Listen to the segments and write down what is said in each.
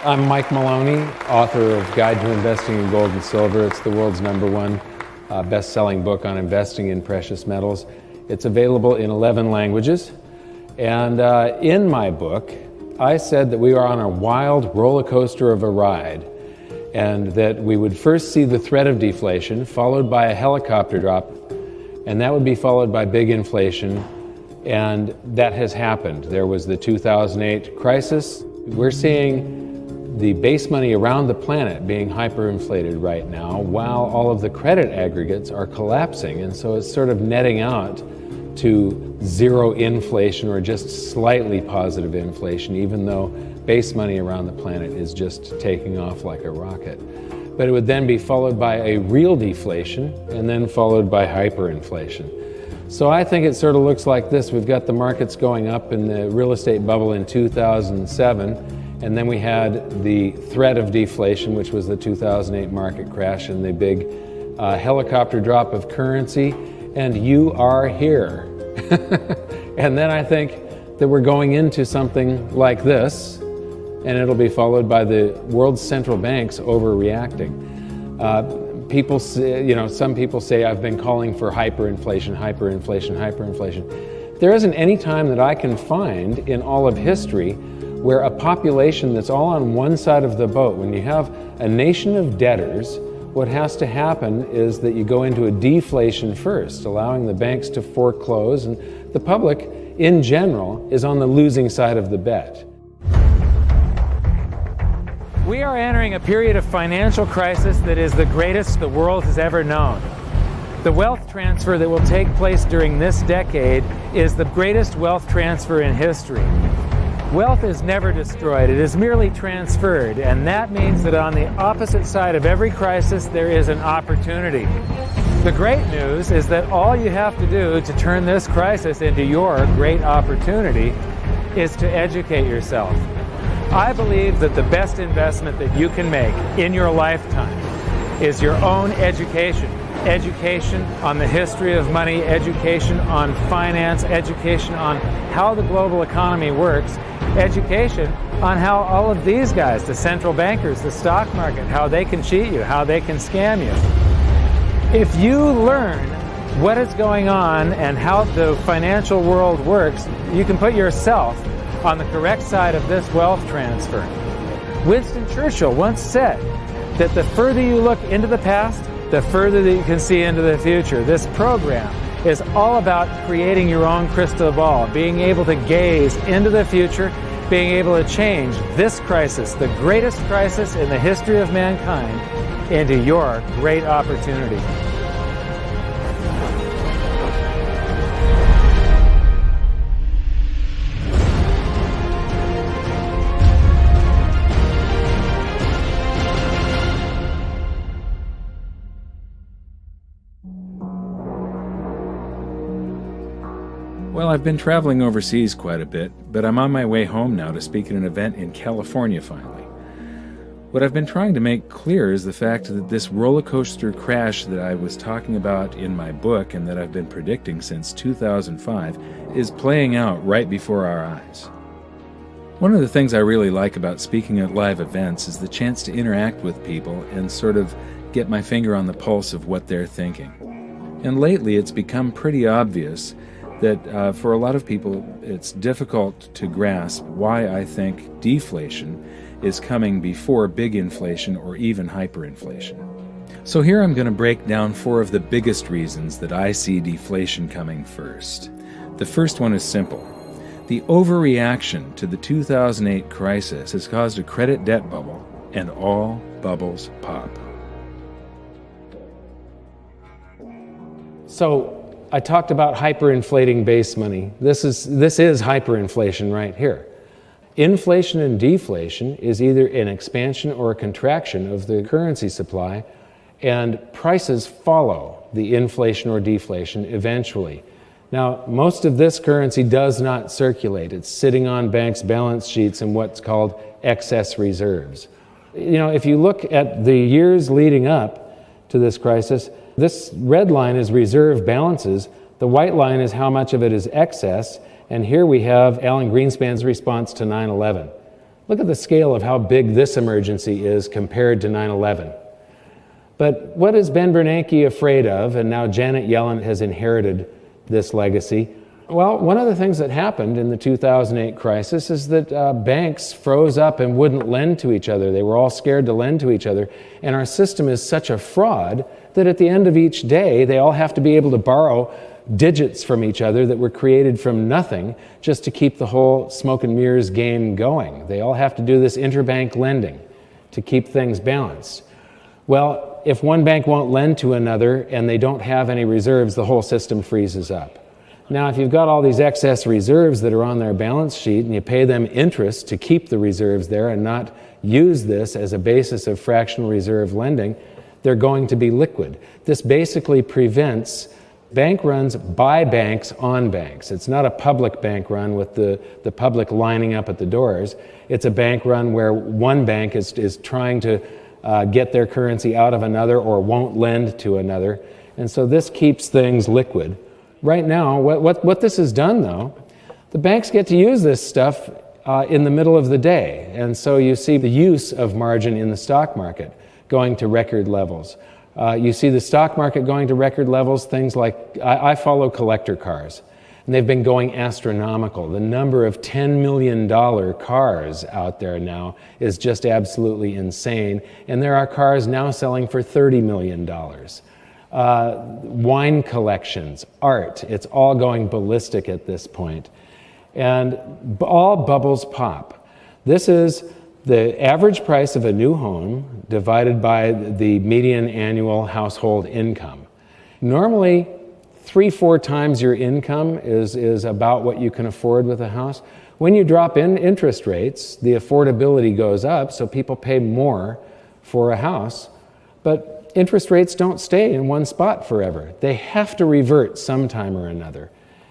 I'm Mike Maloney, author of Guide to Investing in Gold and Silver. It's the world's #1 best-selling book on investing in precious metals. It's available in 11 languages. And in my book, I said that we are on a wild roller coaster of a ride, and that we would first see the threat of deflation, followed by a helicopter drop, and that would be followed by big inflation. And that has happened. There was the 2008 crisis. We're seeing the base money around the planet being hyperinflated right now, while all of the credit aggregates are collapsing. And so it's sort of netting out to zero inflation or just slightly positive inflation, even though base money around the planet is just taking off like a rocket. But it would then be followed by a real deflation and then followed by hyperinflation. So I think it sort of looks like this. We've got the markets going up in the real estate bubble in 2007, and then we had the threat of deflation, which was the 2008 market crash and the big helicopter drop of currency, and you are here. And then I think that we're going into something like this, and it'll be followed by the world's central banks overreacting. People say, some people say I've been calling for hyperinflation, hyperinflation, hyperinflation. There isn't any time that I can find in all of history where a population that's all on one side of the boat, when you have a nation of debtors, what has to happen is that you go into a deflation first, allowing the banks to foreclose, and the public in general is on the losing side of the bet. We are entering a period of financial crisis that is the greatest the world has ever known. The wealth transfer that will take place during this decade is the greatest wealth transfer in history. Wealth is never destroyed, it is merely transferred, and that means that on the opposite side of every crisis there is an opportunity. The great news is that all you have to do to turn this crisis into your great opportunity is to educate yourself. I believe that the best investment that you can make in your lifetime is your own education. Education on the history of money, education on finance, education on how the global economy works, education on how all of these guys, the central bankers, the stock market, how they can cheat you, how they can scam you. If you learn what is going on and how the financial world works, you can put yourself on the correct side of this wealth transfer. Winston Churchill once said that the further you look into the past, the further that you can see into the future. This program is all about creating your own crystal ball, being able to gaze into the future, being able to change this crisis, the greatest crisis in the history of mankind, into your great opportunity. Well, I've been traveling overseas quite a bit, but I'm on my way home now to speak at an event in California finally. What I've been trying to make clear is the fact that this roller coaster crash that I was talking about in my book and that I've been predicting since 2005 is playing out right before our eyes. One of the things I really like about speaking at live events is the chance to interact with people and sort of get my finger on the pulse of what they're thinking. And lately it's become pretty obvious that for a lot of people it's difficult to grasp why I think deflation is coming before big inflation or even hyperinflation. So here I'm going to break down 4 of the biggest reasons that I see deflation coming first. The first one is simple. The overreaction to the 2008 crisis has caused a credit debt bubble, and all bubbles pop. So I talked about hyperinflating base money. This is hyperinflation right here. Inflation and deflation is either an expansion or a contraction of the currency supply, and prices follow the inflation or deflation eventually. Now, most of this currency does not circulate. It's sitting on banks' balance sheets in what's called excess reserves. If you look at the years leading up to this crisis, this red line is reserve balances. The white line is how much of it is excess. And here we have Alan Greenspan's response to 9/11. Look at the scale of how big this emergency is compared to 9/11. But what is Ben Bernanke afraid of? And now Janet Yellen has inherited this legacy. Well, one of the things that happened in the 2008 crisis is that banks froze up and wouldn't lend to each other. They were all scared to lend to each other. And our system is such a fraud that at the end of each day, they all have to be able to borrow digits from each other that were created from nothing just to keep the whole smoke and mirrors game going. They all have to do this interbank lending to keep things balanced. Well, if one bank won't lend to another and they don't have any reserves, the whole system freezes up. Now, if you've got all these excess reserves that are on their balance sheet and you pay them interest to keep the reserves there and not use this as a basis of fractional reserve lending, they're going to be liquid. This basically prevents bank runs by banks on banks. It's not a public bank run with the public lining up at the doors. It's a bank run where one bank is trying to get their currency out of another or won't lend to another. And so this keeps things liquid. Right now, what this has done, though, the banks get to use this stuff in the middle of the day. And so you see the use of margin in the stock market going to record levels. You see the stock market going to record levels, things like, I follow collector cars, and they've been going astronomical. The number of $10 million cars out there now is just absolutely insane. And there are cars now selling for $30 million. Wine collections, art, it's all going ballistic at this point. And all bubbles pop. This is the average price of a new home divided by the median annual household income. Normally, 3-4 times your income is about what you can afford with a house. When you drop in interest rates, the affordability goes up, so people pay more for a house. But interest rates don't stay in one spot forever. They have to revert sometime or another.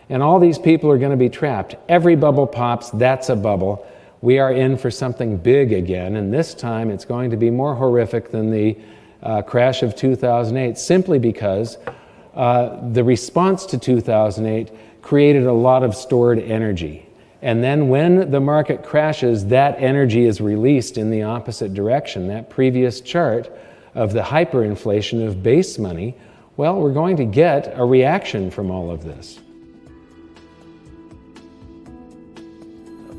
And all these people are going to be trapped. Every bubble pops, that's a bubble. We are in for something big again, and this time it's going to be more horrific than the crash of 2008, simply because the response to 2008 created a lot of stored energy. And then when the market crashes, that energy is released in the opposite direction. That previous chart of the hyperinflation of base money, well, we're going to get a reaction from all of this.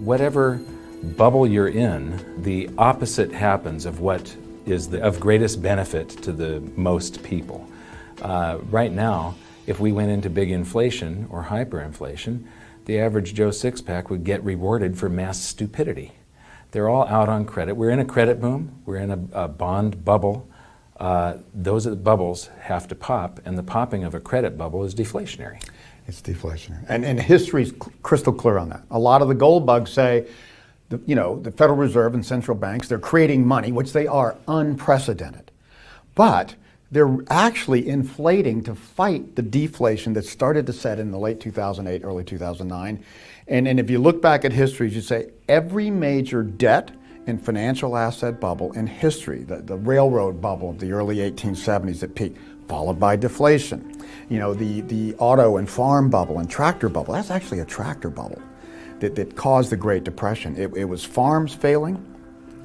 Whatever bubble you're in, the opposite happens of what is of greatest benefit to the most people. Right now, if we went into big inflation or hyperinflation, the average Joe six-pack would get rewarded for mass stupidity. They're all out on credit. We're in a credit boom. We're in a bond bubble. Those bubbles have to pop, and the popping of a credit bubble is deflationary. It's deflationary. And history's crystal clear on that. A lot of the gold bugs say, the Federal Reserve and central banks, they're creating money, which they are unprecedented. But they're actually inflating to fight the deflation that started to set in the late 2008, early 2009. And if you look back at history, you say every major debt and financial asset bubble in history, the railroad bubble of the early 1870s at peak, followed by deflation. The auto and farm bubble and tractor bubble, that's actually a tractor bubble that caused the Great Depression. It was farms failing,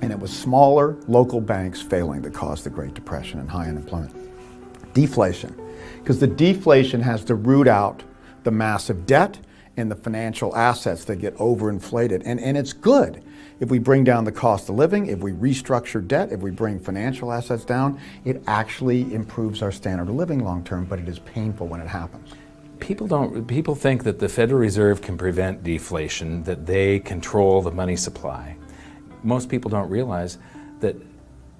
and it was smaller local banks failing that caused the Great Depression and high unemployment. Deflation, because the deflation has to root out the massive debt and the financial assets that get overinflated. And it's good. If we bring down the cost of living, if we restructure debt, if we bring financial assets down, it actually improves our standard of living long term, but it is painful when it happens. People think that the Federal Reserve can prevent deflation, that they control the money supply. Most people don't realize that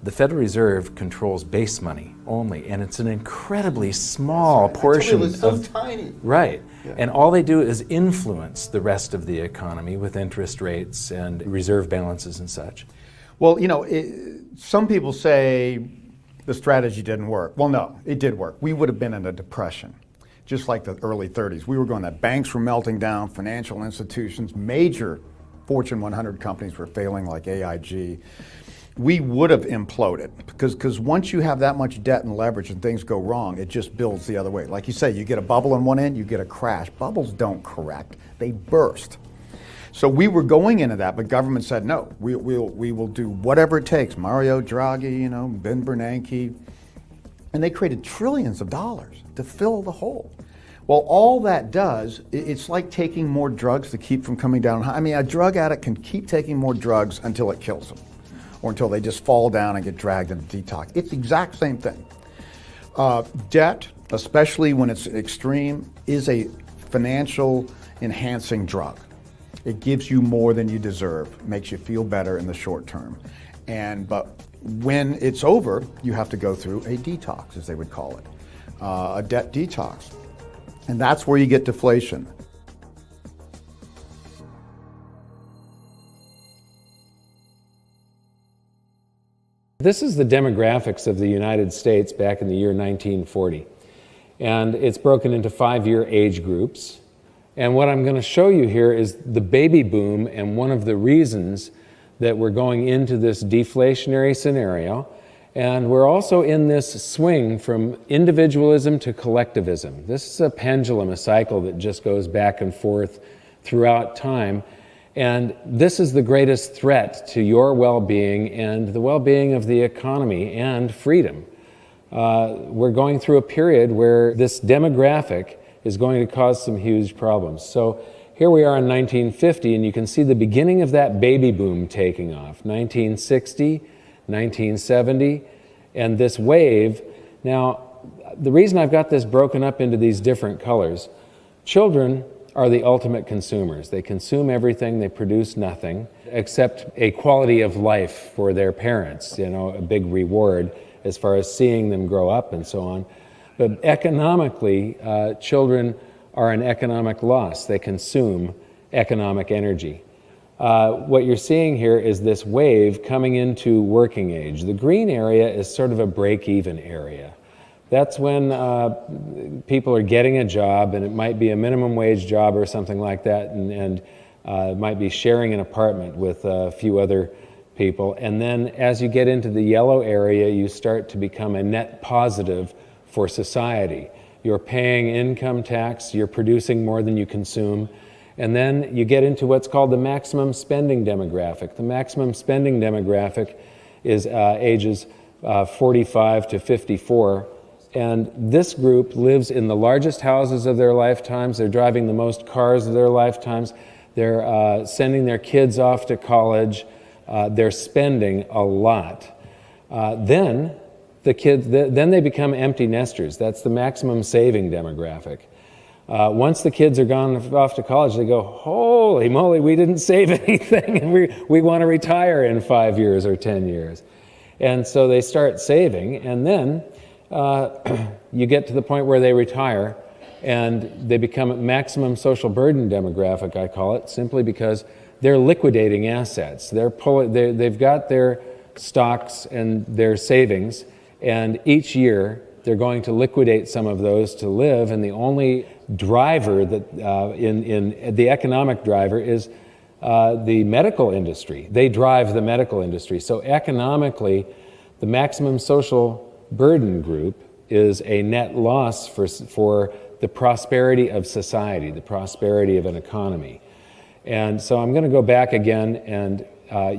the Federal Reserve controls base money only, and it's an incredibly small portion It's so tiny. Right. Yeah. And all they do is influence the rest of the economy with interest rates and reserve balances and such. Well, some people say the strategy didn't work. Well, no, it did work. We would have been in a depression, just like the early 30s. We were going that banks were melting down, financial institutions, major Fortune 100 companies were failing like AIG. We would have imploded because once you have that much debt and leverage and things go wrong, it just builds the other way. Like you say, you get a bubble on one end, you get a crash. Bubbles don't correct, they burst. So we were going into that, but government said, no, we will do whatever it takes. Mario Draghi, Ben Bernanke, and they created trillions of dollars to fill the hole. Well, all that does, it's like taking more drugs to keep from coming down. I mean, a drug addict can keep taking more drugs until it kills them, or until they just fall down and get dragged into detox. It's the exact same thing. Debt, especially when it's extreme, is a financial enhancing drug. It gives you more than you deserve, makes you feel better in the short term. But when it's over, you have to go through a detox, as they would call it, a debt detox. And that's where you get deflation. This is the demographics of the United States back in the year 1940. And it's broken into 5-year age groups. And what I'm going to show you here is the baby boom, and one of the reasons that we're going into this deflationary scenario. And we're also in this swing from individualism to collectivism. This is a pendulum, a cycle that just goes back and forth throughout time. And this is the greatest threat to your well-being and the well-being of the economy and freedom. We're going through a period where this demographic is going to cause some huge problems. So here we are in 1950, and you can see the beginning of that baby boom taking off. 1960, 1970, and this wave. Now, the reason I've got this broken up into these different colors, children are the ultimate consumers. They consume everything, they produce nothing, except a quality of life for their parents, a big reward as far as seeing them grow up and so on. But economically, children are an economic loss. They consume economic energy. What you're seeing here is this wave coming into working age. The green area is sort of a break-even area. That's when people are getting a job, and it might be a minimum wage job or something like that, and might be sharing an apartment with a few other people. And then as you get into the yellow area, you start to become a net positive for society. You're paying income tax, you're producing more than you consume, and then you get into what's called the maximum spending demographic. The maximum spending demographic is ages 45 to 54, and this group lives in the largest houses of their lifetimes. They're driving the most cars of their lifetimes. They're sending their kids off to college. They're spending a lot. Then they become empty nesters. That's the maximum saving demographic. Once the kids are gone off to college, they go, holy moly, we didn't save anything, and we want to retire in 5 years or 10 years. And so they start saving, and then you get to the point where they retire, and they become a maximum social burden demographic, I call it, simply because they're liquidating assets. They've got their stocks and their savings, and each year they're going to liquidate some of those to live, and the only driver that in the economic driver is the medical industry. They drive the medical industry. So economically, the maximum social burden group is a net loss for the prosperity of society, the prosperity of an economy. And so I'm going to go back again, and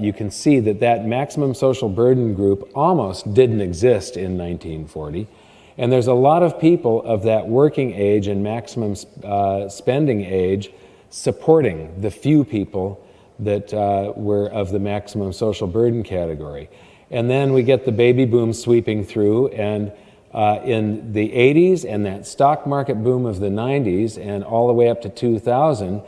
you can see that maximum social burden group almost didn't exist in 1940. And there's a lot of people of that working age and maximum spending age supporting the few people that were of the maximum social burden category. And then we get the baby boom sweeping through, and in the 80s and that stock market boom of the 90s and all the way up to 2000,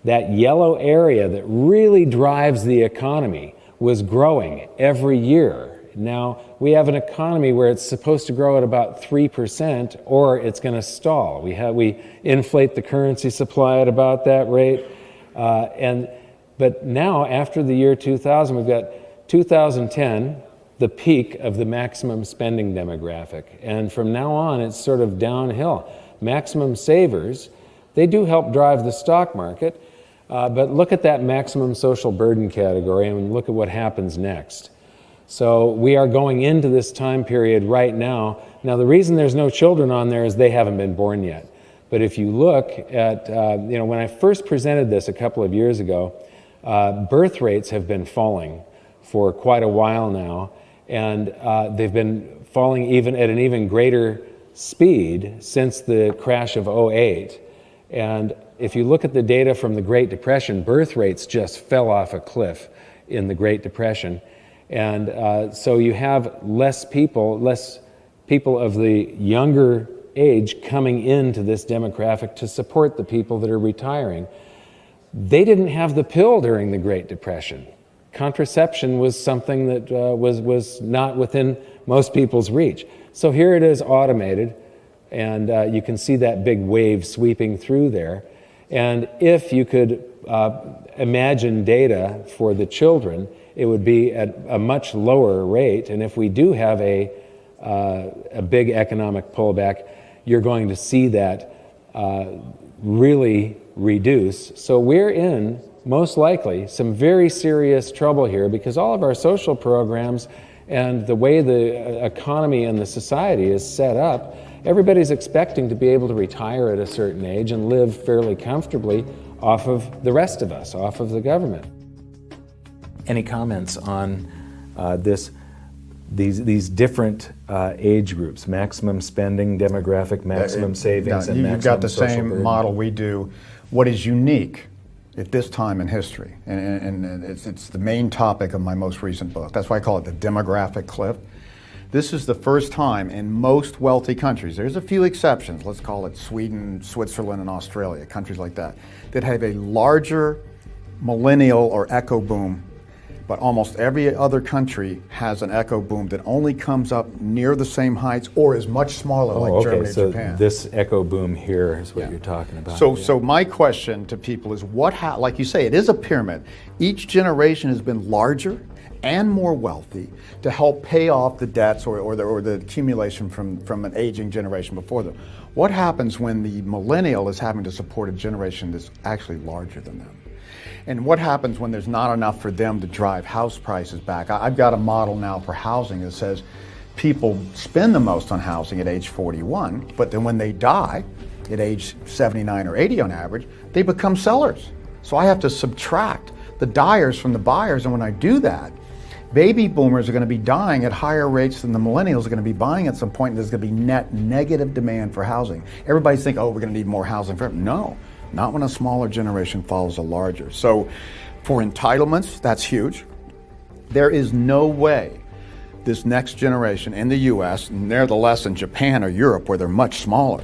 that yellow area that really drives the economy was growing every year. Now, we have an economy where it's supposed to grow at about 3%, or it's going to stall. We inflate the currency supply at about that rate. But now, after the year 2000, we've got 2010, the peak of the maximum spending demographic. And from now on, it's sort of downhill. Maximum savers, they do help drive the stock market, but look at that maximum social burden category and look at what happens next. So we are going into this time period right now. Now, the reason there's no children on there is they haven't been born yet. But if you look at, when I first presented this a couple of years ago, birth rates have been falling for quite a while now, and they've been falling even at an even greater speed since the crash of '08. And if you look at the data from the Great Depression, birth rates just fell off a cliff in the Great Depression. And so you have less people of the younger age coming into this demographic to support the people that are retiring. They didn't have the pill during the Great Depression. Contraception was something that was not within most people's reach. So here it is automated, and you can see that big wave sweeping through there. And if you could imagine data for the children, it would be at a much lower rate. And if we do have a big economic pullback, you're going to see that really reduce. So we're in, most likely, some very serious trouble here, because all of our social programs and the way the economy and the society is set up, everybody's expecting to be able to retire at a certain age and live fairly comfortably off of the rest of us, off of the government. Any comments on these different age groups, maximum spending, demographic, maximum savings, and maximum you've got the social same burden? model we do. What is unique at this time in history, and it's the main topic of my most recent book. That's why I call it the demographic cliff. This is the first time in most wealthy countries, there's a few exceptions, let's call it Sweden, Switzerland, and Australia, countries like that have a larger millennial or echo boom. But almost every other country has an echo boom that only comes up near the same heights or is much smaller, like Germany and Japan. This echo boom here is what you're talking about. So my question to people is, like you say, it is a pyramid. Each generation has been larger and more wealthy to help pay off the debts or the accumulation from an aging generation before them. What happens when the millennial is having to support a generation that's actually larger than them? And what happens when there's not enough for them to drive house prices back? I've got a model now for housing that says people spend the most on housing at age 41, but then when they die at age 79 or 80 on average, they become sellers. So I have to subtract the dyers from the buyers, and when I do that, baby boomers are going to be dying at higher rates than the millennials are going to be buying at some point, and there's going to be net negative demand for housing. Everybody's thinking, oh, we're going to need more housing forever. No. Not when a smaller generation follows a larger. So for entitlements, that's huge. There is no way this next generation in the US, nevertheless in Japan or Europe, where they're much smaller,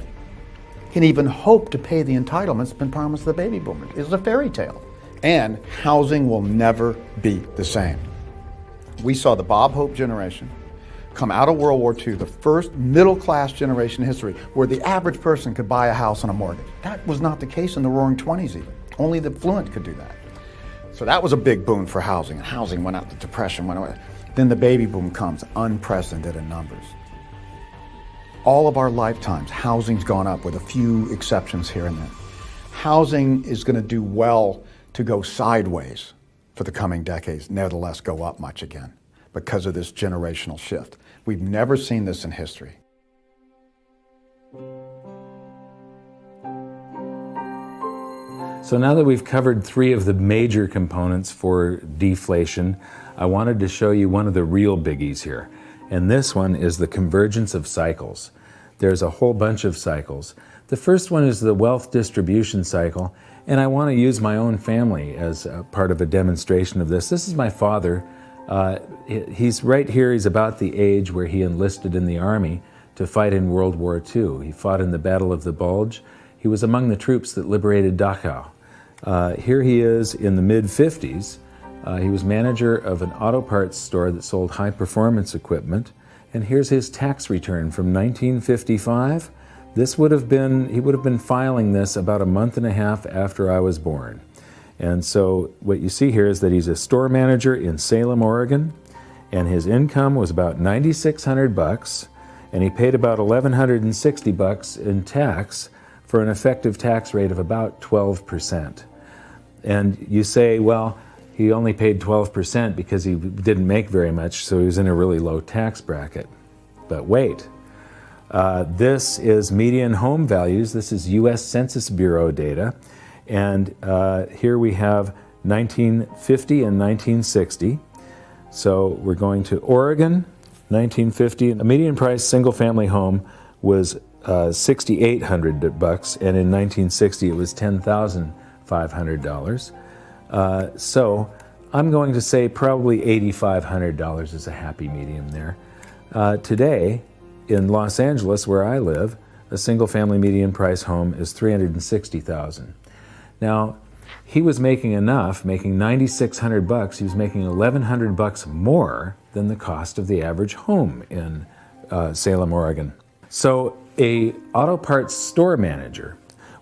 can even hope to pay the entitlements that's been promised to the baby boomers. It's a fairy tale. And housing will never be the same. We saw the Bob Hope generation come out of World War II, the first middle-class generation in history where the average person could buy a house on a mortgage. That was not the case in the Roaring '20s even. Only the affluent could do that. So that was a big boon for housing, and housing went out, the depression went away. Then the baby boom comes, unprecedented in numbers. All of our lifetimes, housing's gone up with a few exceptions here and there. Housing is going to do well to go sideways for the coming decades, nevertheless go up much again because of this generational shift. We've never seen this in history. So now that we've covered three of the major components for deflation, I wanted to show you one of the real biggies here. And this one is the convergence of cycles. There's a whole bunch of cycles. The first one is the wealth distribution cycle, and I want to use my own family as a part of a demonstration of this. This is my father. He's right here. He's about the age where he enlisted in the Army to fight in World War II. He fought in the Battle of the Bulge. He was among the troops that liberated Dachau. Here he is in the mid-50s. He was manager of an auto parts store that sold high-performance equipment. And here's his tax return from 1955. He would have been filing this about a month and a half after I was born. And so what you see here is that he's a store manager in Salem, Oregon, and his income was about $9,600, and he paid about $1,160 in tax for an effective tax rate of about 12%. And you say, well, he only paid 12% because he didn't make very much, so he was in a really low tax bracket. But wait, this is median home values. This is U.S. Census Bureau data. And here we have 1950 and 1960. So we're going to Oregon, 1950. A median price single-family home was $6,800, and in 1960 it was $10,500. So I'm going to say probably $8,500 is a happy medium there. Today, in Los Angeles, where I live, a single-family median price home is $360,000. Now, he was making enough, making $9,600. He was making $1,100 more than the cost of the average home in Salem, Oregon. So a auto parts store manager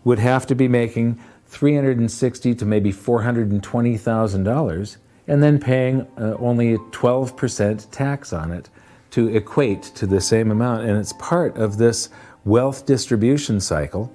would have to be making $360,000 to maybe $420,000, and then paying only a 12% tax on it to equate to the same amount. And it's part of this wealth distribution cycle.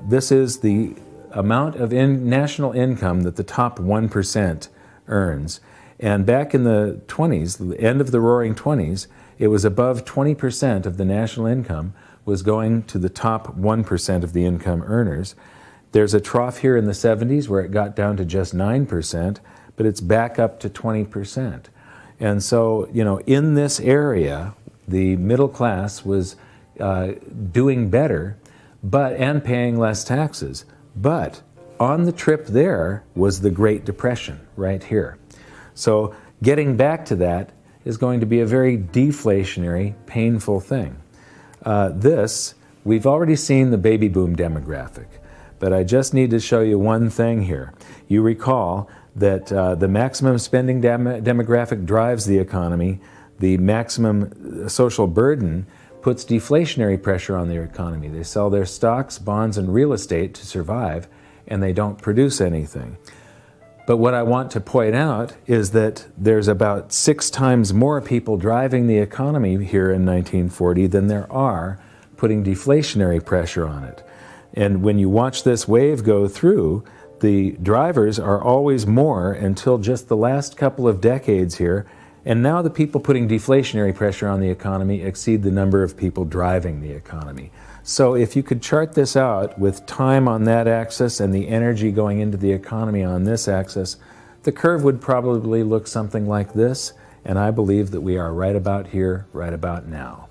This is the amount of national income that the top 1% earns. And back in the 20s, the end of the roaring 20s, it was above 20% of the national income was going to the top 1% of the income earners. There's a trough here in the 70s where it got down to just 9%, but it's back up to 20%. And so, you know, in this area, the middle class was doing better, and paying less taxes. But on the trip there was the Great Depression right here. So getting back to that is going to be a very deflationary, painful thing. We've already seen the baby boom demographic, but I just need to show you one thing here. You recall that the maximum spending demographic drives the economy. The maximum social burden puts deflationary pressure on their economy. They sell their stocks, bonds, and real estate to survive, and they don't produce anything. But what I want to point out is that there's about 6 times more people driving the economy here in 1940 than there are putting deflationary pressure on it. And when you watch this wave go through, the drivers are always more until just the last couple of decades here. And now the people putting deflationary pressure on the economy exceed the number of people driving the economy. So if you could chart this out with time on that axis and the energy going into the economy on this axis, the curve would probably look something like this, and I believe that we are right about here, right about now.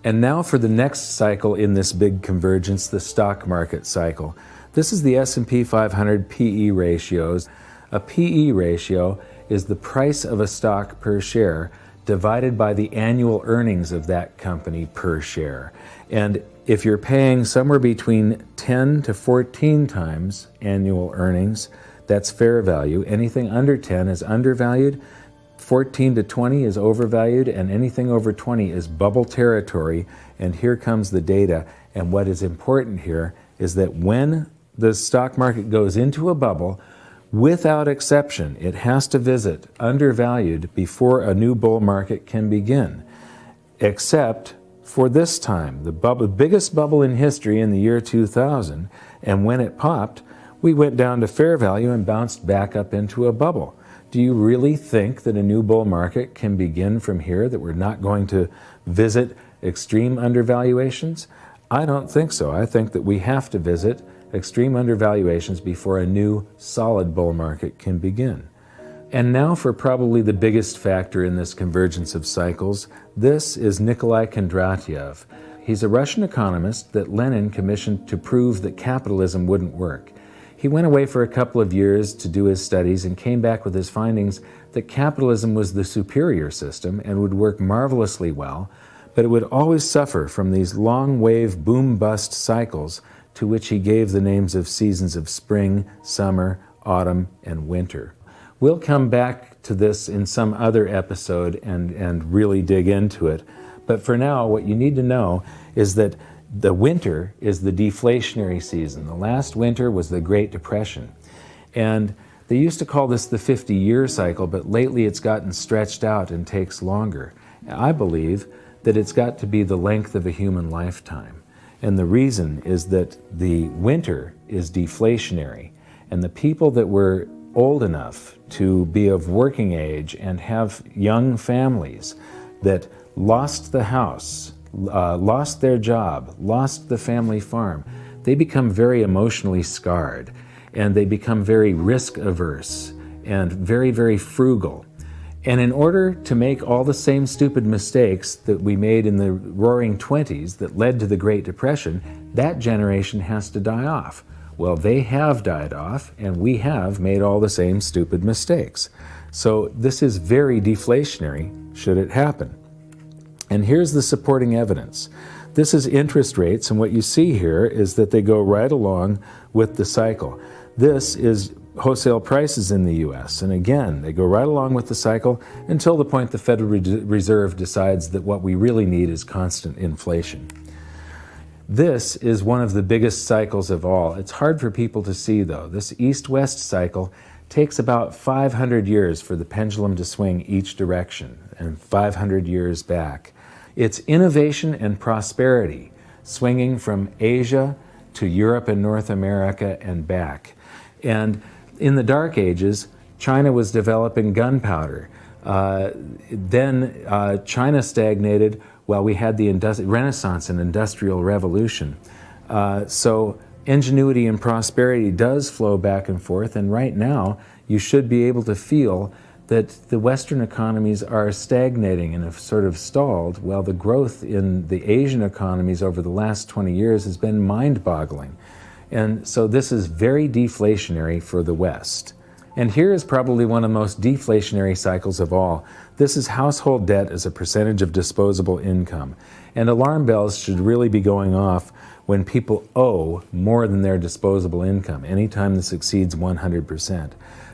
And now for the next cycle in this big convergence, the stock market cycle. This is the S&P 500 PE ratios. A PE ratio is the price of a stock per share divided by the annual earnings of that company per share. And if you're paying somewhere between 10 to 14 times annual earnings, that's fair value. Anything under 10 is undervalued, 14 to 20 is overvalued, and anything over 20 is bubble territory. And here comes the data. And what is important here is that when the stock market goes into a bubble, without exception, it has to visit undervalued before a new bull market can begin. Except for this time, the biggest bubble in history in the year 2000, and when it popped, we went down to fair value and bounced back up into a bubble. Do you really think that a new bull market can begin from here, that we're not going to visit extreme undervaluations? I don't think so. I think that we have to visit extreme undervaluations before a new solid bull market can begin. And now for probably the biggest factor in this convergence of cycles. This is Nikolai Kondratyev. He's a Russian economist that Lenin commissioned to prove that capitalism wouldn't work. He went away for a couple of years to do his studies and came back with his findings that capitalism was the superior system and would work marvelously well, but it would always suffer from these long wave boom-bust cycles to which he gave the names of seasons of spring, summer, autumn, and winter. We'll come back to this in some other episode and really dig into it. But for now, what you need to know is that the winter is the deflationary season. The last winter was the Great Depression. And they used to call this the 50-year cycle, but lately it's gotten stretched out and takes longer. I believe that it's got to be the length of a human lifetime. And the reason is that the winter is deflationary, and the people that were old enough to be of working age and have young families that lost the house, lost their job, lost the family farm, they become very emotionally scarred. and they become very risk averse and very, very frugal. And in order to make all the same stupid mistakes that we made in the roaring 20s that led to the Great Depression, that generation has to die off. Well, they have died off, and we have made all the same stupid mistakes. So this is very deflationary, should it happen. And here's the supporting evidence. This is interest rates, and what you see here is that they go right along with the cycle. This is wholesale prices in the US, and again, they go right along with the cycle until the point the Federal Reserve decides that what we really need is constant inflation. This is one of the biggest cycles of all. It's hard for people to see, though. This east-west cycle takes about 500 years for the pendulum to swing each direction, and 500 years back. It's innovation and prosperity, swinging from Asia to Europe and North America and back. And in the Dark Ages, China was developing gunpowder. Then China stagnated while we had the Renaissance and Industrial Revolution. So ingenuity and prosperity does flow back and forth, and right now you should be able to feel that the Western economies are stagnating and have sort of stalled, while the growth in the Asian economies over the last 20 years has been mind-boggling. And so this is very deflationary for the West. And here is probably one of the most deflationary cycles of all. This is household debt as a percentage of disposable income. And alarm bells should really be going off when people owe more than their disposable income, anytime this exceeds 100%.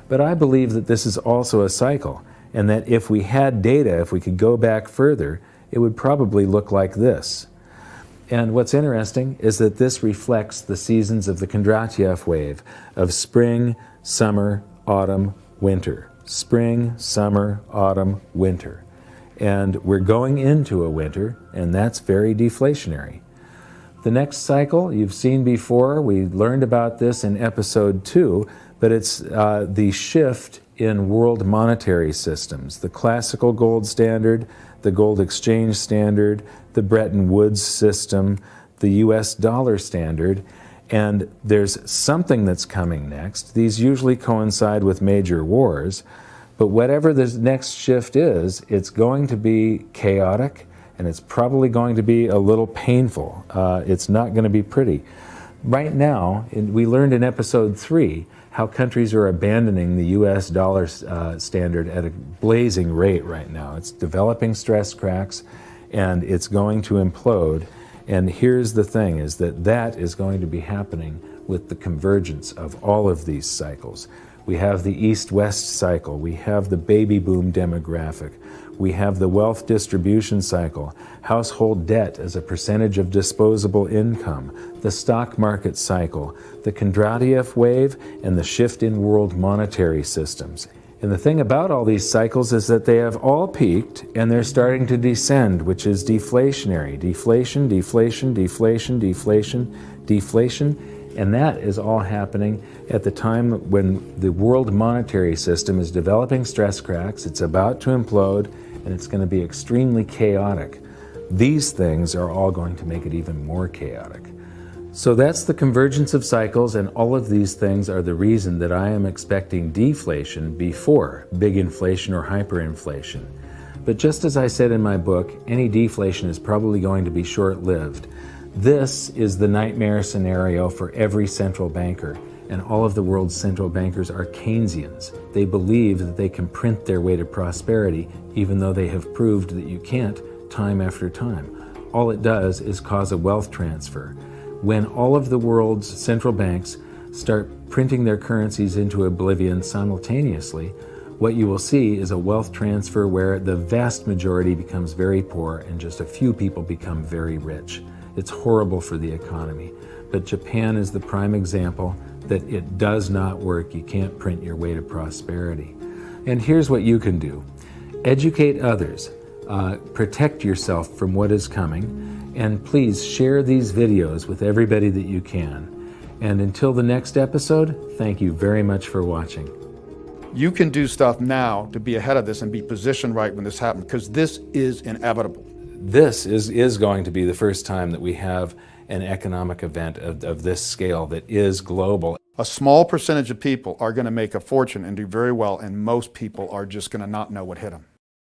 But I believe that this is also a cycle, and that if we had data, if we could go back further, it would probably look like this. And what's interesting is that this reflects the seasons of the Kondratiev wave of spring, summer, autumn, winter. Spring, summer, autumn, winter. And we're going into a winter, and that's very deflationary. The next cycle you've seen before, we learned about this in episode 2, but it's the shift in world monetary systems. The classical gold standard, the gold exchange standard, the Bretton Woods system, the US dollar standard, and there's something that's coming next. These usually coincide with major wars, but whatever the next shift is, it's going to be chaotic, and it's probably going to be a little painful. It's not going to be pretty. Right now, we learned in episode 3 how countries are abandoning the US dollar standard at a blazing rate right now. It's developing stress cracks, and it's going to implode. And here's the thing, is that that is going to be happening with the convergence of all of these cycles. We have the East-West cycle, we have the baby boom demographic, we have the wealth distribution cycle, household debt as a percentage of disposable income, the stock market cycle, the Kondratiev wave, and the shift in world monetary systems. And the thing about all these cycles is that they have all peaked and they're starting to descend, which is deflationary. Deflation, deflation, deflation, deflation, deflation. And that is all happening at the time when the world monetary system is developing stress cracks, it's about to implode, and it's going to be extremely chaotic. These things are all going to make it even more chaotic. So that's the convergence of cycles, and all of these things are the reason that I am expecting deflation before big inflation or hyperinflation. But just as I said in my book, any deflation is probably going to be short-lived. This is the nightmare scenario for every central banker, and all of the world's central bankers are Keynesians. They believe that they can print their way to prosperity, even though they have proved that you can't time after time. All it does is cause a wealth transfer. When all of the world's central banks start printing their currencies into oblivion simultaneously, what you will see is a wealth transfer where the vast majority becomes very poor and just a few people become very rich. It's horrible for the economy, but Japan is the prime example that it does not work. You can't print your way to prosperity. And here's what you can do. Educate others, protect yourself from what is coming, and please share these videos with everybody that you can. And until the next episode, thank you very much for watching. You can do stuff now to be ahead of this and be positioned right when this happens, because this is inevitable. This is going to be the first time that we have an economic event of this scale that is global. A small percentage of people are going to make a fortune and do very well, and most people are just going to not know what hit them.